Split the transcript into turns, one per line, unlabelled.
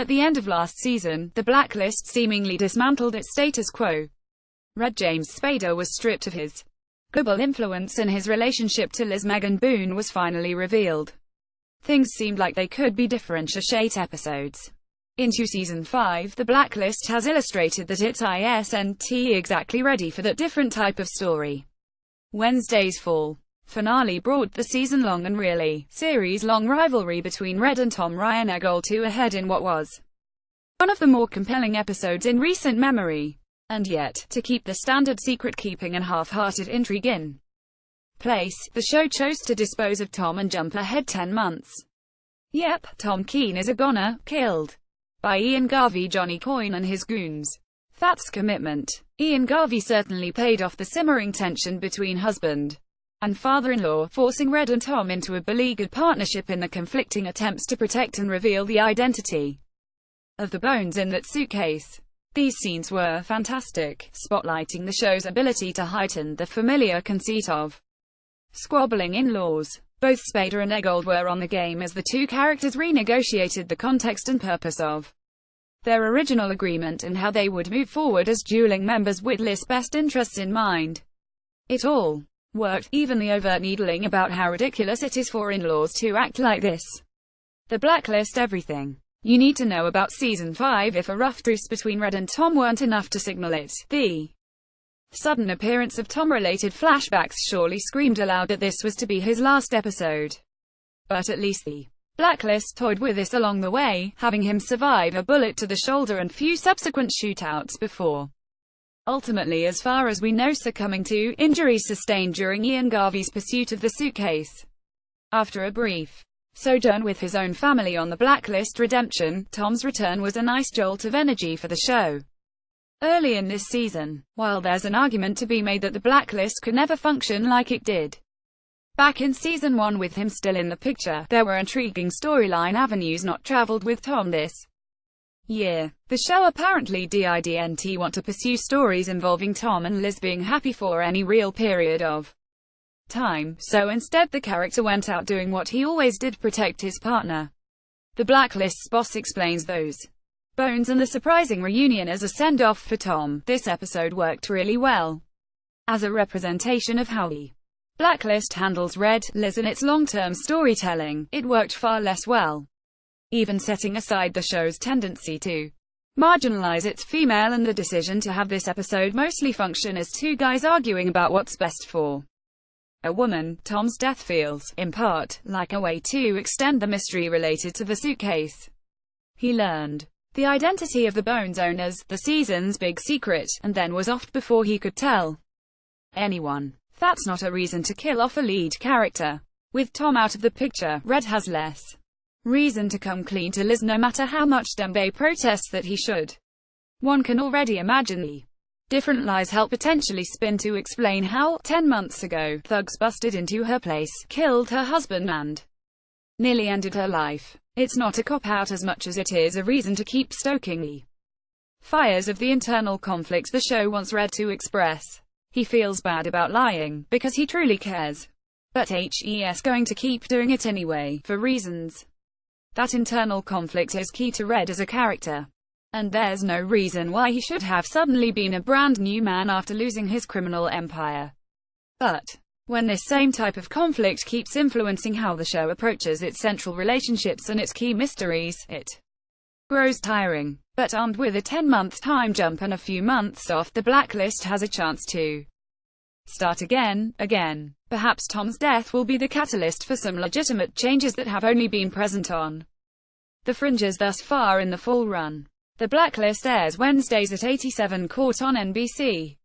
At the end of last season, the blacklist seemingly dismantled its status quo. Red James Spader was stripped of his global influence, and his relationship to Liz Megan Boone was finally revealed. Things seemed like they could be differentiate episodes. Into Season 5, The Blacklist has illustrated that it isn't exactly ready for that different type of story. Wednesday's fall finale brought the season-long and really series-long rivalry between Red and Tom Ryan-Eggold to a head in what was one of the more compelling episodes in recent memory. And yet, to keep the standard secret-keeping and half-hearted intrigue in place, the show chose to dispose of Tom and jump ahead 10 months. Yep, Tom Keene is a goner, killed by Ian Garvey, Johnny Coyne and his goons. That's commitment. Ian Garvey certainly paid off the simmering tension between husband and father-in-law, forcing Red and Tom into a beleaguered partnership in the conflicting attempts to protect and reveal the identity of the bones in that suitcase. These scenes were fantastic, spotlighting the show's ability to heighten the familiar conceit of squabbling in-laws. Both Spader and Eggold were on the game as the two characters renegotiated the context and purpose of their original agreement and how they would move forward as dueling members with Liz's best interests in mind. It all worked, even the overt needling about how ridiculous it is for in-laws to act like this. The Blacklist, everything you need to know about Season 5. If a rough truce between Red and Tom weren't enough to signal it, the sudden appearance of Tom-related flashbacks surely screamed aloud that this was to be his last episode. But at least the Blacklist toyed with this along the way, having him survive a bullet to the shoulder and few subsequent shootouts before ultimately, as far as we know, succumbing to injuries sustained during Ian Garvey's pursuit of the suitcase. After a brief sojourn with his own family on the Blacklist redemption, Tom's return was a nice jolt of energy for the show. Early in this season, while there's an argument to be made that the Blacklist could never function like it did back in Season 1 with him still in the picture, there were intriguing storyline avenues not traveled with Tom this year. The show apparently didn't want to pursue stories involving Tom and Liz being happy for any real period of time, so instead the character went out doing what he always did: protect his partner. The Blacklist's boss explains those bones and the surprising reunion as a send-off for Tom. This episode worked really well as a representation of how the Blacklist handles Red, Liz and its long-term storytelling. It worked far less well, even setting aside the show's tendency to marginalize its female and the decision to have this episode mostly function as two guys arguing about what's best for a woman. Tom's death feels, in part, like a way to extend the mystery related to the suitcase. He learned the identity of the bones owners, the season's big secret, and then was offed before he could tell anyone. That's not a reason to kill off a lead character. With Tom out of the picture, Red has less reason to come clean to Liz, no matter how much Dembe protests that he should. One can already imagine the different lies help potentially spin to explain how, 10 months ago, thugs busted into her place, killed her husband and nearly ended her life. It's not a cop-out as much as it is a reason to keep stoking the fires of the internal conflict the show wants Red to express. He feels bad about lying, because he truly cares. But he's going to keep doing it anyway, for reasons. That internal conflict is key to Red as a character. And there's no reason why he should have suddenly been a brand new man after losing his criminal empire. But when this same type of conflict keeps influencing how the show approaches its central relationships and its key mysteries, it grows tiring. But armed with a 10-month time jump and a few months off, the Blacklist has a chance to start again. Perhaps Tom's death will be the catalyst for some legitimate changes that have only been present on the fringes thus far in the fall run. The Blacklist airs Wednesdays at 8:07 Court on NBC.